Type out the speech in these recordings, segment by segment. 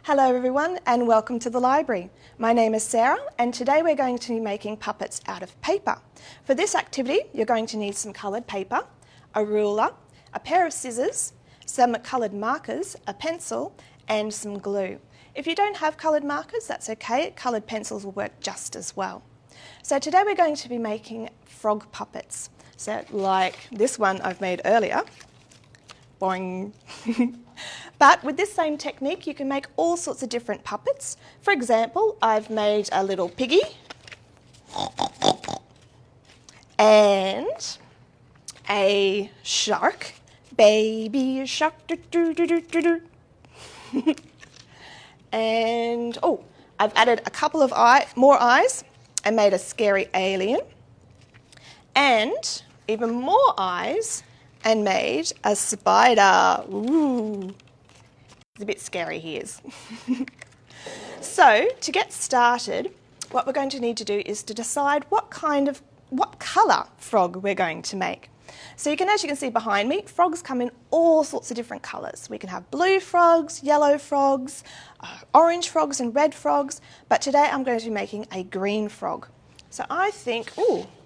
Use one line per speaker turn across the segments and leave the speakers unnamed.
Hello everyone and welcome to the library. My name is Sarah and today we're going to be making puppets out of paper. For this activity you're going to need some coloured paper, a ruler, a pair of scissors, some coloured markers, a pencil and some glue. If you don't have coloured markers, that's okay, coloured pencils will work just as well. So today we're going to be making frog puppets. So like this one I've made earlier. Boing. But with this same technique you can make all sorts of different puppets. For example, I've made a little piggy and a shark, baby shark, and I've added a couple of more eyes and made a scary alien, and even more eyes and made a spider. Ooh. It's a bit scary, he is. So to get started, what we're going to need to do is to decide what colour frog we're going to make. So as you can see behind me, frogs come in all sorts of different colours. We can have blue frogs, yellow frogs, orange frogs and red frogs, but today I'm going to be making a green frog. So I think,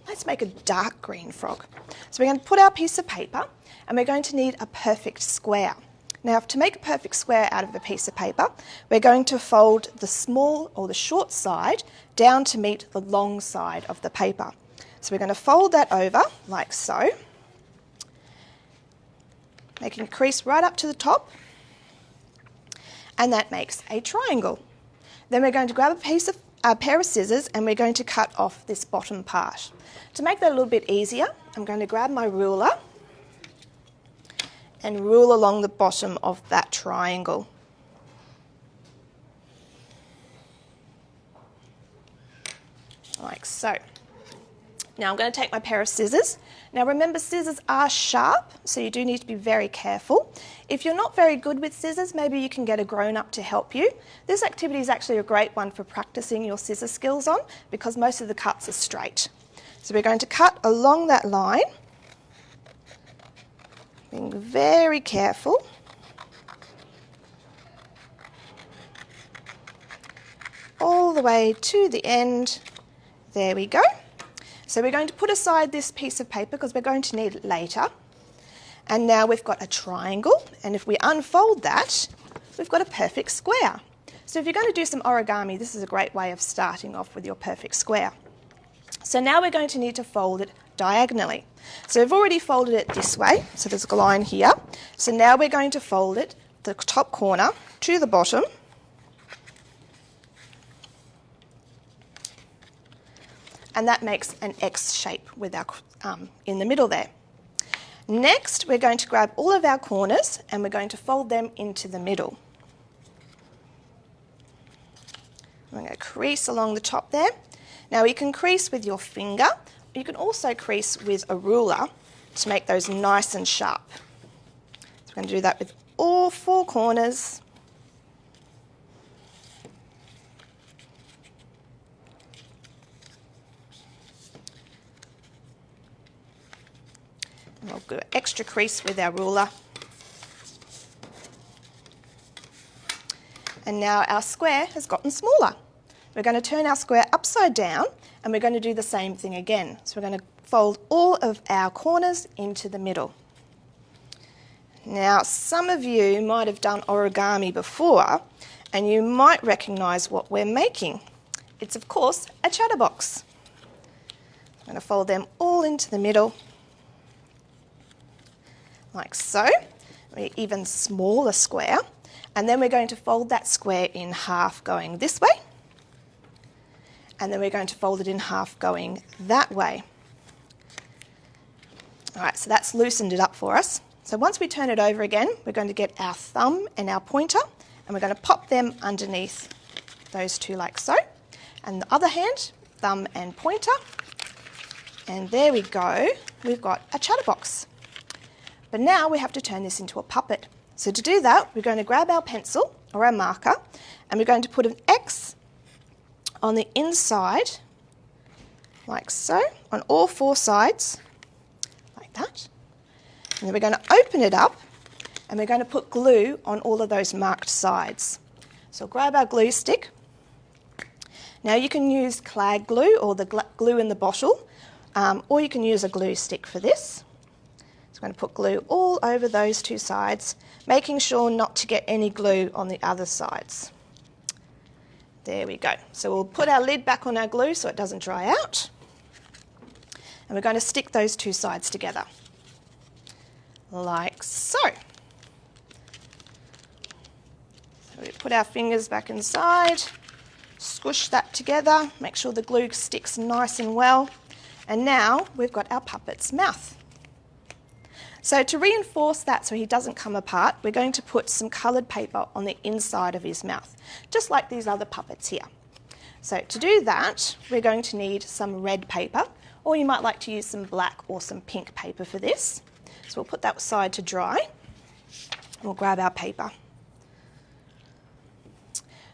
let's make a dark green frog. So we're going to put our piece of paper and we're going to need a perfect square. Now to make a perfect square out of a piece of paper, we're going to fold the small or the short side down to meet the long side of the paper. So we're going to fold that over like so, making a crease right up to the top, and that makes a triangle. Then we're going to grab a pair of scissors and we're going to cut off this bottom part. To make that a little bit easier, I'm going to grab my ruler and rule along the bottom of that triangle. Like so. Now I'm going to take my pair of scissors. Now remember, scissors are sharp, so you do need to be very careful. If you're not very good with scissors, maybe you can get a grown-up to help you. This activity is actually a great one for practicing your scissor skills on because most of the cuts are straight. So we're going to cut along that line, being very careful. All the way to the end. There we go. So we're going to put aside this piece of paper because we're going to need it later. And now we've got a triangle, and if we unfold that, we've got a perfect square. So if you're going to do some origami, this is a great way of starting off with your perfect square. So now we're going to need to fold it diagonally. So we've already folded it this way, so there's a line here. So now we're going to fold it the top corner to the bottom. And that makes an X shape with our in the middle there. Next, we're going to grab all of our corners and we're going to fold them into the middle. I'm going to crease along the top there. Now you can crease with your finger. You can also crease with a ruler to make those nice and sharp. So we're going to do that with all four corners. And we'll do an extra crease with our ruler. And now our square has gotten smaller. We're going to turn our square upside down and we're going to do the same thing again. So we're going to fold all of our corners into the middle. Now some of you might have done origami before and you might recognise what we're making. It's of course a chatterbox. I'm going to fold them all into the middle like so, an even smaller square, and then we're going to fold that square in half going this way, and then we're going to fold it in half going that way. All right, so that's loosened it up for us. So once we turn it over again, we're going to get our thumb and our pointer, and we're going to pop them underneath those two like so, and the other hand, thumb and pointer, and there we go, we've got a chatterbox. But now we have to turn this into a puppet. So to do that, we're going to grab our pencil or our marker and we're going to put an X on the inside, like so, on all four sides, like that. And then we're going to open it up and we're going to put glue on all of those marked sides. So grab our glue stick. Now you can use clag glue or the glue in the bottle, or you can use a glue stick for this. So I'm going to put glue all over those two sides, making sure not to get any glue on the other sides. There we go. So we'll put our lid back on our glue so it doesn't dry out. And we're going to stick those two sides together, like so. So we put our fingers back inside, squish that together, make sure the glue sticks nice and well. And now we've got our puppet's mouth. So to reinforce that so he doesn't come apart, we're going to put some coloured paper on the inside of his mouth, just like these other puppets here. So to do that, we're going to need some red paper, or you might like to use some black or some pink paper for this. So we'll put that aside to dry, and we'll grab our paper.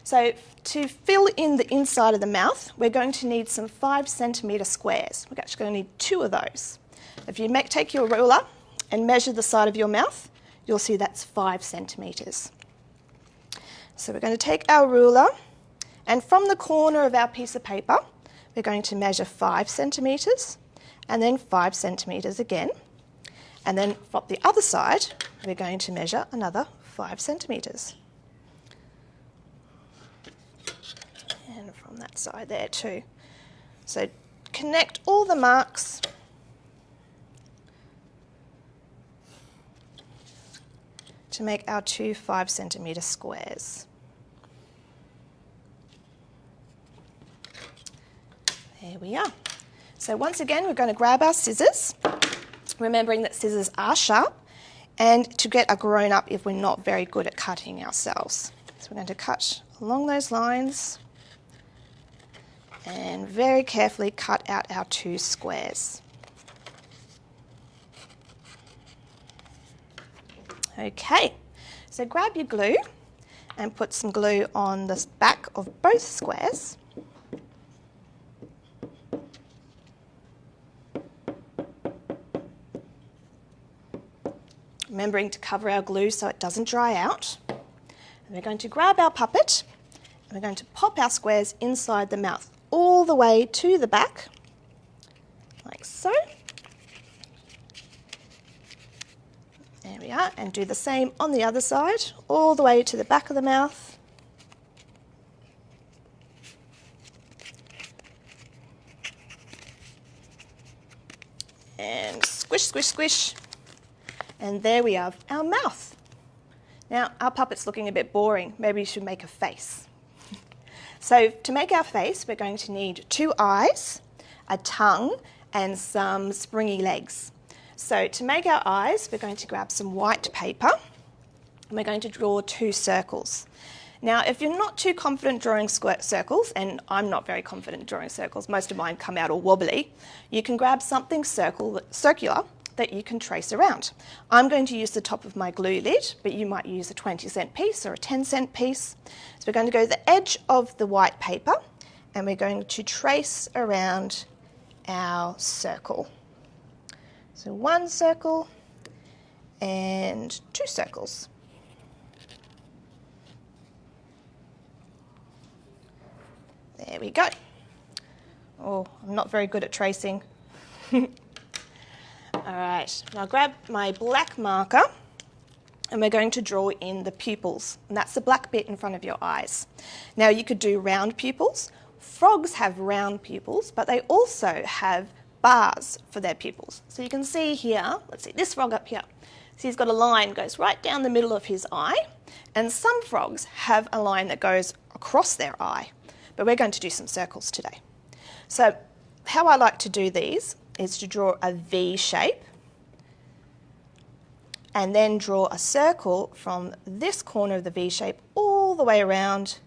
So to fill in the inside of the mouth, we're going to need some 5 centimetre squares. We're actually going to need 2 of those. If you take your ruler and measure the side of your mouth, you'll see that's 5 centimetres. So we're going to take our ruler, and from the corner of our piece of paper, we're going to measure 5 centimetres, and then 5 centimetres again. And then from the other side, we're going to measure another 5 centimetres. And from that side there too. So connect all the marks to make our 2 5 centimetre squares. There we are. So once again, we're going to grab our scissors, remembering that scissors are sharp, and to get a grown-up if we're not very good at cutting ourselves. So we're going to cut along those lines and very carefully cut out our 2 squares. Okay, so grab your glue and put some glue on the back of both squares. Remembering to cover our glue so it doesn't dry out. And we're going to grab our puppet and we're going to pop our squares inside the mouth all the way to the back, like so. There we are, and do the same on the other side, all the way to the back of the mouth. And squish, squish, squish. And there we have our mouth. Now, our puppet's looking a bit boring. Maybe you should make a face. So to make our face, we're going to need 2 eyes, a tongue, and some springy legs. So to make our eyes, we're going to grab some white paper, and we're going to draw 2 circles. Now, if you're not too confident drawing circles, and I'm not very confident drawing circles, most of mine come out all wobbly, you can grab something circular that you can trace around. I'm going to use the top of my glue lid, but you might use a 20-cent piece or a 10-cent piece. So we're going to go to the edge of the white paper, and we're going to trace around our circle. So 1 circle and 2 circles. There we go. Oh, I'm not very good at tracing. All right, now grab my black marker and we're going to draw in the pupils, and that's the black bit in front of your eyes. Now you could do round pupils. Frogs have round pupils, but they also have bars for their pupils. So you can see here, let's see, this frog up here. So he's got a line goes right down the middle of his eye, and some frogs have a line that goes across their eye, but we're going to do some circles today. So how I like to do these is to draw a V shape and then draw a circle from this corner of the V shape all the way around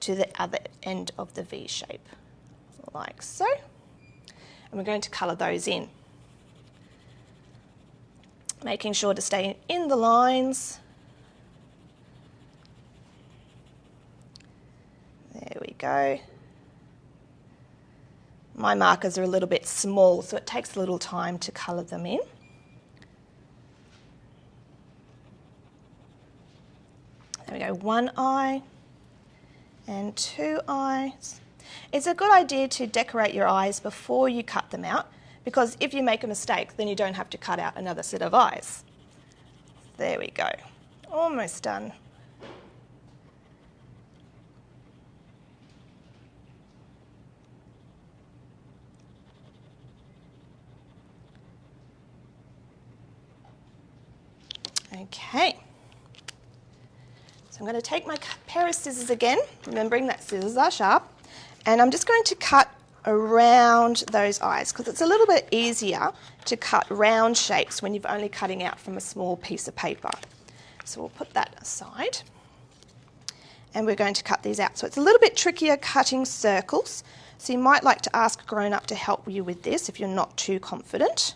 to the other end of the V shape, like so. And we're going to colour those in, making sure to stay in the lines. There we go. My markers are a little bit small, so it takes a little time to colour them in. There we go, 1 eye, and 2 eyes. It's a good idea to decorate your eyes before you cut them out, because if you make a mistake, then you don't have to cut out another set of eyes. There we go. Almost done. Okay. So I'm going to take my pair of scissors again, remembering that scissors are sharp, and I'm just going to cut around those eyes because it's a little bit easier to cut round shapes when you're only cutting out from a small piece of paper. So we'll put that aside and we're going to cut these out. So it's a little bit trickier cutting circles, so you might like to ask a grown-up to help you with this if you're not too confident.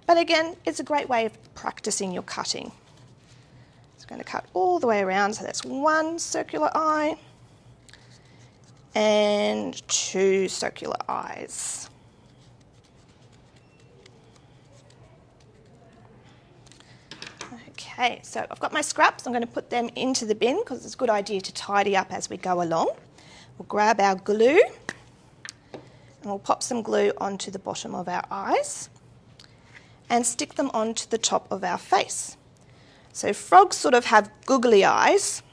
But again, it's a great way of practicing your cutting. So I'm going to cut all the way around, so that's 1 circular eye and 2 circular eyes. Okay, so I've got my scraps. I'm going to put them into the bin because it's a good idea to tidy up as we go along. We'll grab our glue and we'll pop some glue onto the bottom of our eyes and stick them onto the top of our face. So frogs sort of have googly eyes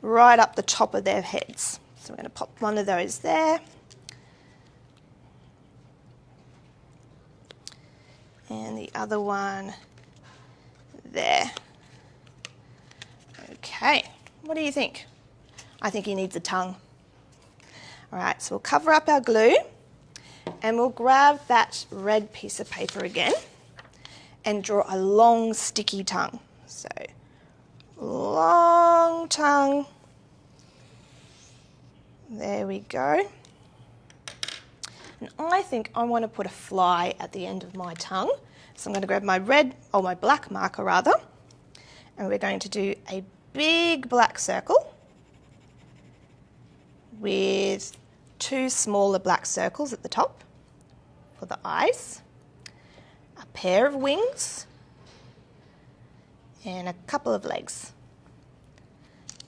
right up the top of their heads. So we're going to pop one of those there. And the other one there. Okay, what do you think? I think he needs a tongue. All right, so we'll cover up our glue and we'll grab that red piece of paper again and draw a long sticky tongue. So, long tongue. There we go. And I think I want to put a fly at the end of my tongue. So I'm going to grab my my black marker rather, and we're going to do a big black circle with 2 smaller black circles at the top for the eyes, a pair of wings, and a couple of legs.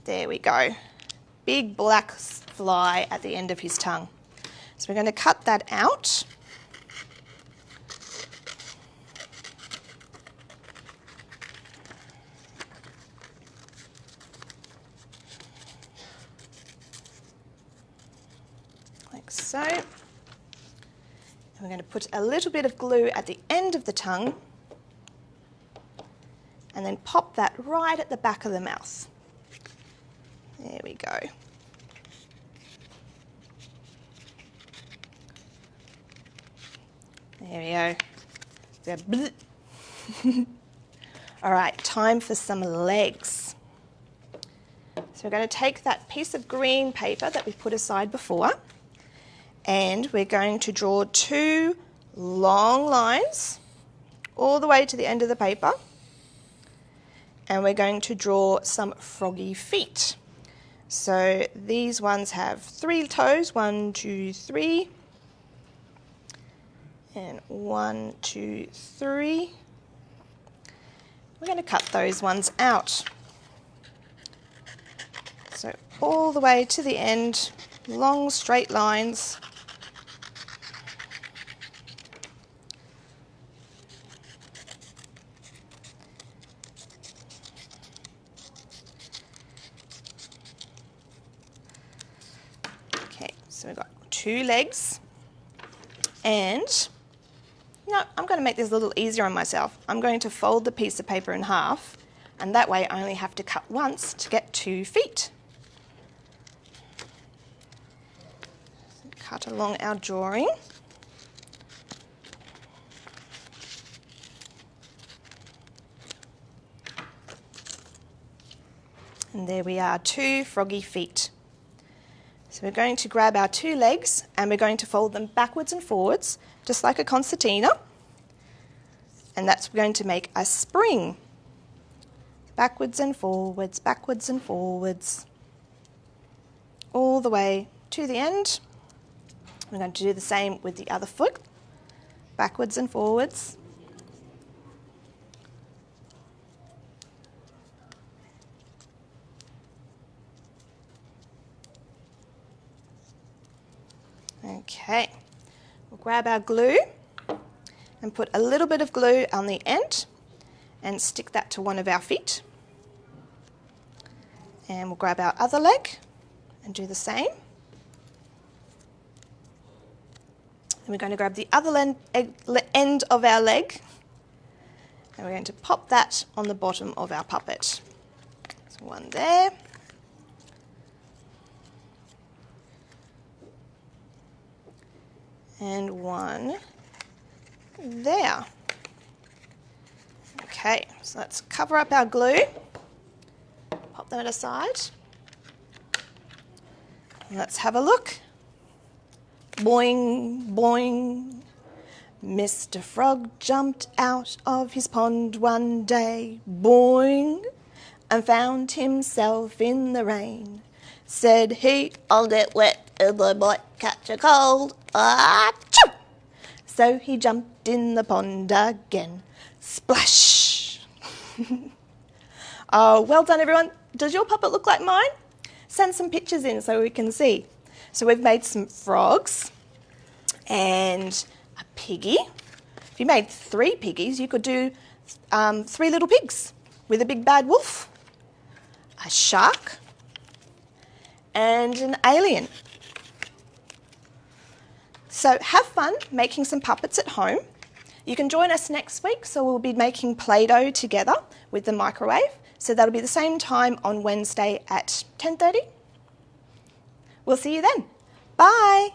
There we go. Big black fly at the end of his tongue. So we're going to cut that out. Like so. And we're going to put a little bit of glue at the end of the tongue and then pop that right at the back of the mouth. There we go. There we go. All right, time for some legs. So we're going to take that piece of green paper that we put aside before, and we're going to draw 2 long lines all the way to the end of the paper, and we're going to draw some froggy feet. So these ones have 3 toes, 1, 2, 3, and 1, 2, 3. We're going to cut those ones out. So all the way to the end, long straight lines. So we've got 2 legs, and I'm going to make this a little easier on myself. I'm going to fold the piece of paper in half, and that way I only have to cut once to get 2 feet. So cut along our drawing. And there we are, 2 froggy feet. So we're going to grab our 2 legs and we're going to fold them backwards and forwards, just like a concertina. And that's going to make a spring. Backwards and forwards, all the way to the end. We're going to do the same with the other foot, backwards and forwards. Okay, we'll grab our glue and put a little bit of glue on the end and stick that to one of our feet. And we'll grab our other leg and do the same. And we're going to grab the other end of our leg and we're going to pop that on the bottom of our puppet. So one there. And one there. Okay, so let's cover up our glue. Pop that aside. And let's have a look. Boing, boing. Mr. Frog jumped out of his pond one day, boing, and found himself in the rain. Said he, I'll get wet and I might catch a cold. Achoo! So he jumped in the pond again. Splash! Oh, well done everyone. Does your puppet look like mine? Send some pictures in so we can see. So we've made some frogs and a piggy. If you made 3 piggies, you could do 3 little pigs with a big bad wolf, a shark, and an alien. So have fun making some puppets at home. You can join us next week, so we'll be making Play-Doh together with the microwave. So that'll be the same time on Wednesday at 10:30. We'll see you then. Bye.